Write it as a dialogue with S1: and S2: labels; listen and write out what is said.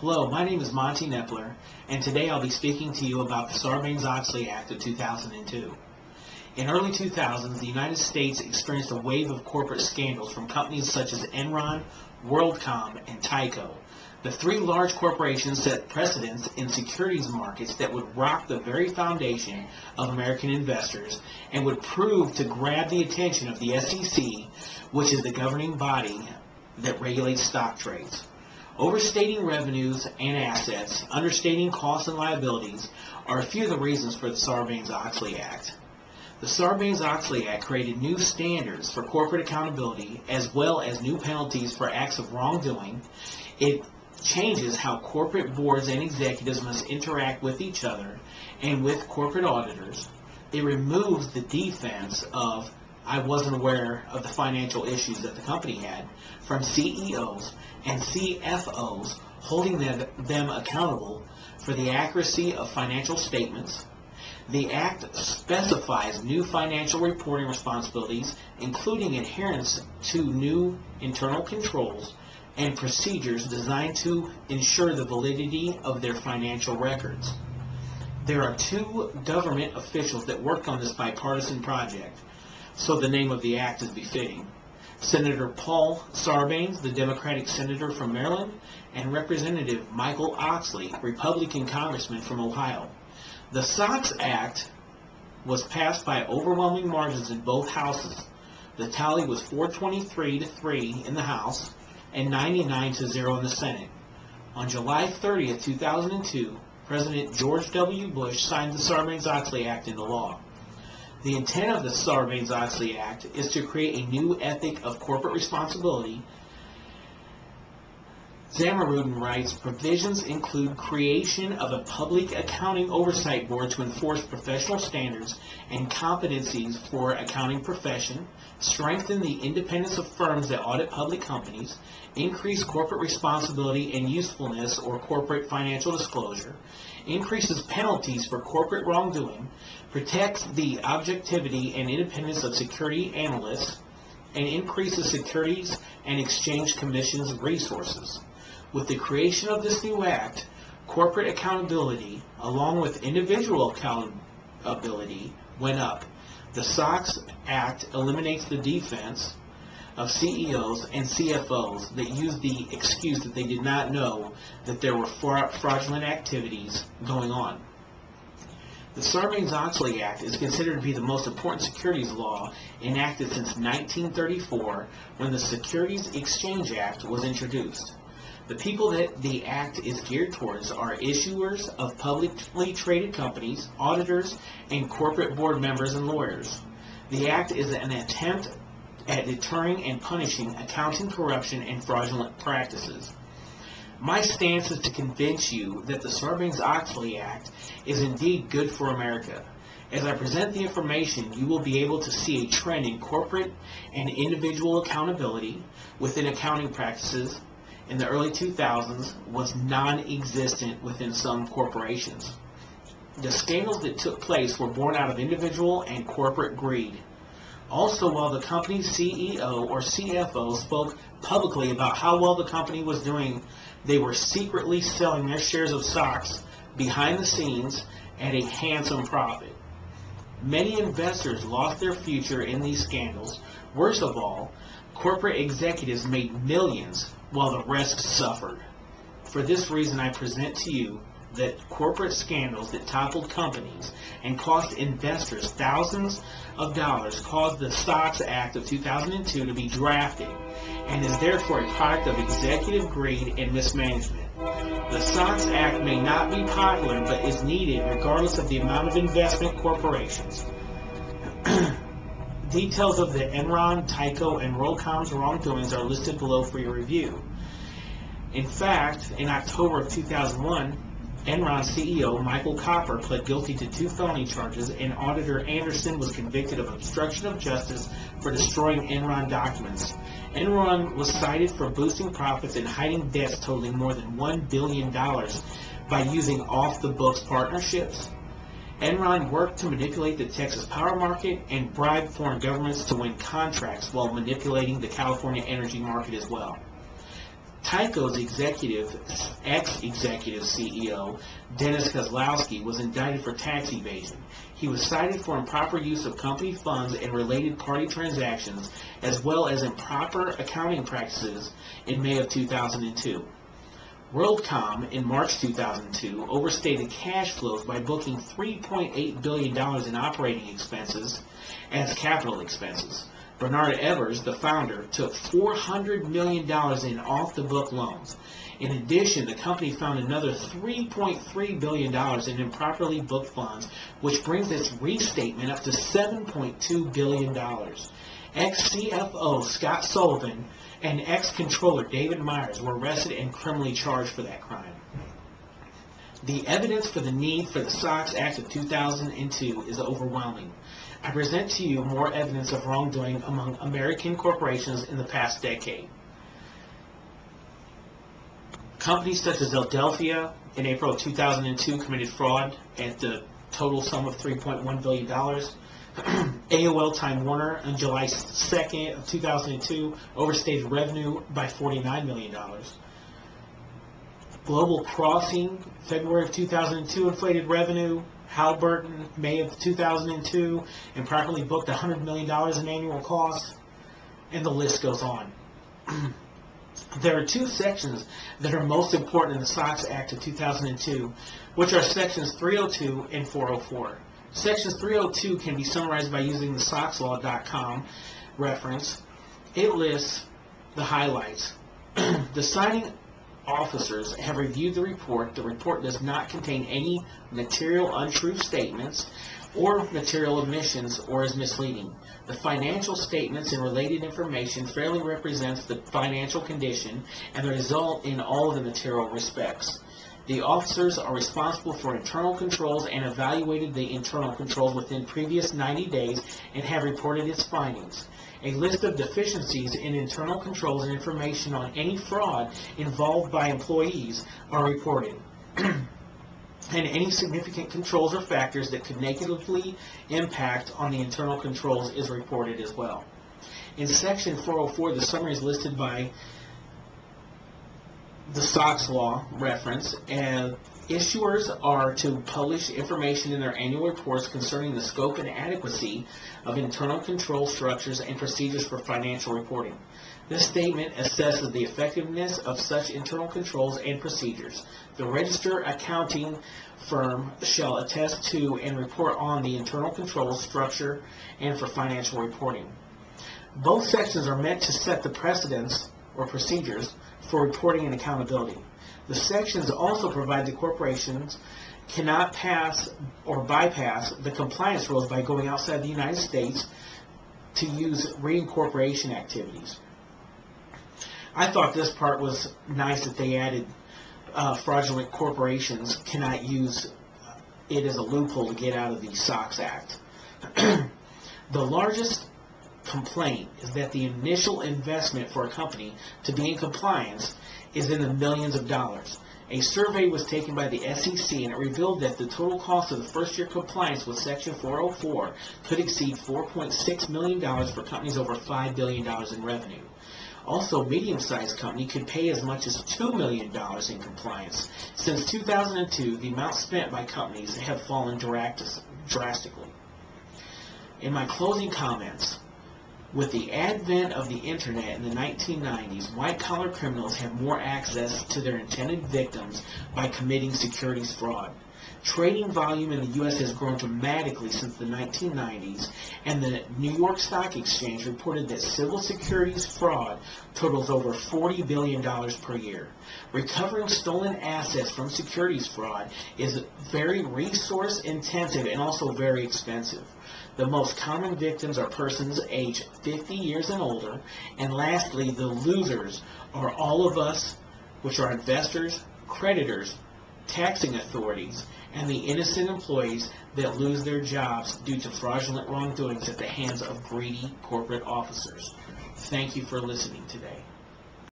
S1: Hello, my name is Monty Nepler, and today I'll be speaking to you about the Sarbanes-Oxley Act of 2002. In early 2000s, the United States experienced a wave of corporate scandals from companies such as Enron, WorldCom, and Tyco. The three large corporations set precedents in securities markets that would rock the very foundation of American investors and would prove to grab the attention of the SEC, which is the governing body that regulates stock trades. Overstating revenues and assets, understating costs and liabilities are a few of the reasons for the Sarbanes-Oxley Act. The Sarbanes-Oxley Act created new standards for corporate accountability as well as new penalties for acts of wrongdoing. It changes how corporate boards and executives must interact with each other and with corporate auditors. It removes the defense of "I wasn't aware of the financial issues that the company had" from CEOs and CFOs, holding them accountable for the accuracy of financial statements. The Act specifies new financial reporting responsibilities, including adherence to new internal controls and procedures designed to ensure the validity of their financial records. There are two government officials that worked on this bipartisan project, so the name of the act is befitting. Senator Paul Sarbanes, the Democratic senator from Maryland, and Representative Michael Oxley, Republican congressman from Ohio. The SOX Act was passed by overwhelming margins in both houses. The tally was 423 to 3 in the House and 99 to 0 in the Senate. On July 30th, 2002, President George W. Bush signed the Sarbanes-Oxley Act into law. The intent of the Sarbanes-Oxley Act is to create a new ethic of corporate responsibility. Zamarudin writes, provisions include creation of a public accounting oversight board to enforce professional standards and competencies for accounting profession, strengthen the independence of firms that audit public companies, increase corporate responsibility and usefulness or corporate financial disclosure, increases penalties for corporate wrongdoing, protects the objectivity and independence of security analysts, and increases Securities and Exchange Commission's resources. With the creation of this new act, corporate accountability, along with individual accountability, went up. The SOX Act eliminates the defense of CEOs and CFOs that use the excuse that they did not know that there were fraudulent activities going on. The Sarbanes-Oxley Act is considered to be the most important securities law enacted since 1934, when the Securities Exchange Act was introduced. The people that the Act is geared towards are issuers of publicly traded companies, auditors, and corporate board members and lawyers. The Act is an attempt at deterring and punishing accounting corruption and fraudulent practices. My stance is to convince you that the Sarbanes-Oxley Act is indeed good for America. As I present the information, you will be able to see a trend in corporate and individual accountability within accounting practices in the early 2000s was non-existent within some corporations. The scandals that took place were born out of individual and corporate greed. Also, while the company's CEO or CFO spoke publicly about how well the company was doing, they were secretly selling their shares of stocks behind the scenes at a handsome profit. Many investors lost their future in these scandals. Worst of all, corporate executives made millions while the rest suffered. For this reason, I present to you that corporate scandals that toppled companies and cost investors thousands of dollars caused the SOX Act of 2002 to be drafted and is therefore a product of executive greed and mismanagement. The SOX Act may not be popular, but is needed regardless of the amount of investment corporations. Details of the Enron, Tyco, and WorldCom's wrongdoings are listed below for your review. In fact, in October of 2001, Enron CEO Michael Copper pled guilty to 2 felony charges, and Auditor Anderson was convicted of obstruction of justice for destroying Enron documents. Enron was cited for boosting profits and hiding debts totaling more than $1 billion by using off-the-books partnerships. Enron worked to manipulate the Texas power market and bribe foreign governments to win contracts while manipulating the California energy market as well. Tyco's ex-executive CEO, Dennis Kozlowski, was indicted for tax evasion. He was cited for improper use of company funds and related party transactions, as well as improper accounting practices in May of 2002. WorldCom, in March 2002, overstated cash flows by booking $3.8 billion in operating expenses as capital expenses. Bernard Evers, the founder, took $400 million in off-the-book loans. In addition, the company found another $3.3 billion in improperly booked funds, which brings its restatement up to $7.2 billion. Ex-CFO Scott Sullivan and ex-controller David Myers were arrested and criminally charged for that crime. The evidence for the need for the SOX Act of 2002 is overwhelming. I present to you more evidence of wrongdoing among American corporations in the past decade. Companies such as Adelphia in April of 2002 committed fraud at the total sum of $3.1 billion. AOL Time Warner on July 2nd of 2002 overstated revenue by $49 million. Global Crossing, February of 2002, inflated revenue. Halliburton, May of 2002, improperly booked $100 million in annual costs, and the list goes on. There are two sections that are most important in the SOX Act of 2002, which are sections 302 and 404. Section 302 can be summarized by using the SOXlaw.com reference. It lists the highlights. The signing officers have reviewed the report. The report does not contain any material untrue statements or material omissions or is misleading. The financial statements and related information fairly represents the financial condition and the result in all of the material respects. The officers are responsible for internal controls and evaluated the internal controls within previous 90 days and have reported its findings. A list of deficiencies in internal controls and information on any fraud involved by employees are reported. And any significant controls or factors that could negatively impact on the internal controls is reported as well. In Section 404, the summary is listed by the SOX law reference, and issuers are to publish information in their annual reports concerning the scope and adequacy of internal control structures and procedures for financial reporting. This statement assesses the effectiveness of such internal controls and procedures. The registered accounting firm shall attest to and report on the internal control structure and for financial reporting. Both sections are meant to set the precedents or procedures for reporting and accountability. The sections also provide the corporations cannot pass or bypass the compliance rules by going outside the United States to use reincorporation activities. I thought this part was nice that they added fraudulent corporations cannot use it as a loophole to get out of the SOX Act. The largest complaint is that the initial investment for a company to be in compliance is in the millions of dollars. A survey was taken by the SEC and it revealed that the total cost of the first year compliance with Section 404 could exceed $4.6 million for companies over $5 billion in revenue. Also, a medium-sized company could pay as much as $2 million in compliance. Since 2002, the amount spent by companies have fallen drastically. In my closing comments, with the advent of the internet in the 1990s, white-collar criminals have more access to their intended victims by committing securities fraud. Trading volume in the U.S. has grown dramatically since the 1990s, and the New York Stock Exchange reported that civil securities fraud totals over $40 billion per year. Recovering stolen assets from securities fraud is very resource-intensive and also very expensive. The most common victims are persons aged 50 years and older, and lastly, the losers are all of us, which are investors, creditors, taxing authorities, and the innocent employees that lose their jobs due to fraudulent wrongdoings at the hands of greedy corporate officers. Thank you for listening today.